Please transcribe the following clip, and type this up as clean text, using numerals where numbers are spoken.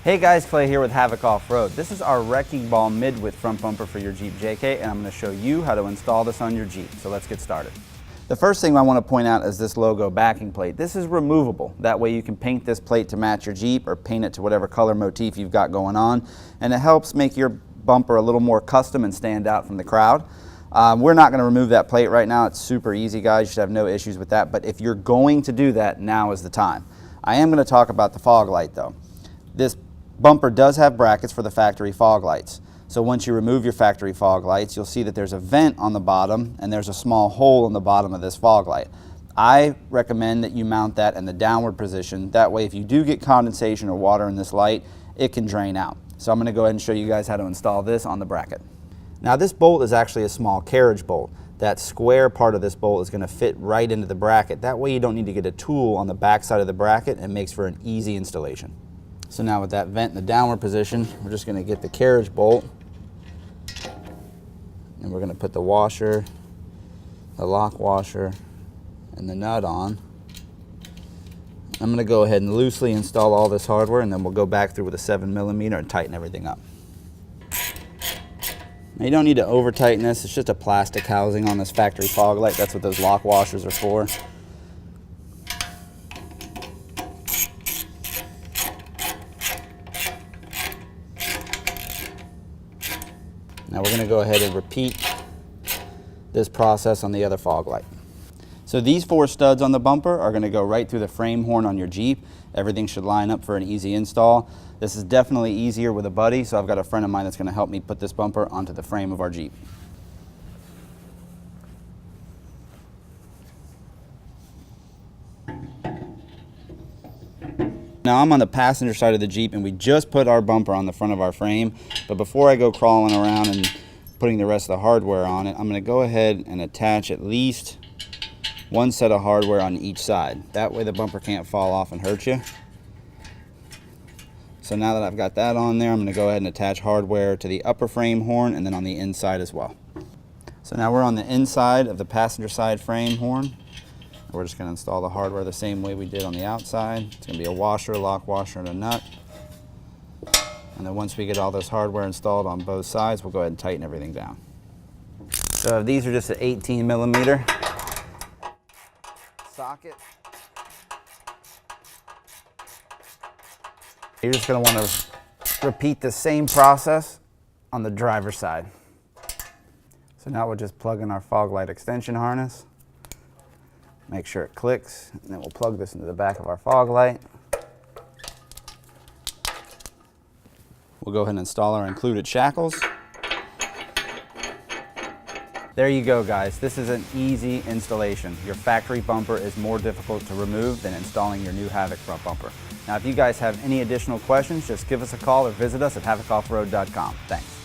Hey guys, Clay here with Havoc Off-Road. This is our wrecking ball mid-width front bumper for your Jeep JK, and I'm going to show you how to install this on your Jeep. So let's get started. The first thing I want to point out is this logo backing plate. This is removable. That way you can paint this plate to match your Jeep or paint it to whatever color motif you've got going on, and it helps make your bumper a little more custom and stand out from the crowd. We're not going to remove that plate right now. It's super easy, guys. You should have no issues with that, but if you're going to do that, now is the time. I am going to talk about the fog light though. This bumper does have brackets for the factory fog lights. So once you remove your factory fog lights, you'll see that there's a vent on the bottom and there's a small hole in the bottom of this fog light. I recommend that you mount that in the downward position. That way if you do get condensation or water in this light, it can drain out. So I'm going to go ahead and show you guys how to install this on the bracket. Now this bolt is actually a small carriage bolt. That square part of this bolt is going to fit right into the bracket. That way you don't need to get a tool on the back side of the bracket, and makes for an easy installation. So now with that vent in the downward position, we're just going to get the carriage bolt and we're going to put the washer, the lock washer, and the nut on. I'm going to go ahead and loosely install all this hardware, and then we'll go back through with a 7mm and tighten everything up. Now you don't need to over tighten this, it's just a plastic housing on this factory fog light. That's what those lock washers are for. Now we're going to go ahead and repeat this process on the other fog light. So these 4 studs on the bumper are going to go right through the frame horn on your Jeep. Everything should line up for an easy install. This is definitely easier with a buddy, so I've got a friend of mine that's going to help me put this bumper onto the frame of our Jeep. Now I'm on the passenger side of the Jeep, and we just put our bumper on the front of our frame, but before I go crawling around and putting the rest of the hardware on it, I'm going to go ahead and attach at least 1 set of hardware on each side. That way the bumper can't fall off and hurt you. So now that I've got that on there, I'm going to go ahead and attach hardware to the upper frame horn and then on the inside as well. So now we're on the inside of the passenger side frame horn. We're just going to install the hardware the same way we did on the outside. It's going to be a washer, lock washer, and a nut. And then once we get all this hardware installed on both sides, we'll go ahead and tighten everything down. So these are just an 18mm socket. You're just going to want to repeat the same process on the driver's side. So now we'll just plug in our fog light extension harness. Make sure it clicks, and then we'll plug this into the back of our fog light. We'll go ahead and install our included shackles. There you go, guys. This is an easy installation. Your factory bumper is more difficult to remove than installing your new Havoc front bumper. Now, if you guys have any additional questions, just give us a call or visit us at havocoffroad.com. Thanks.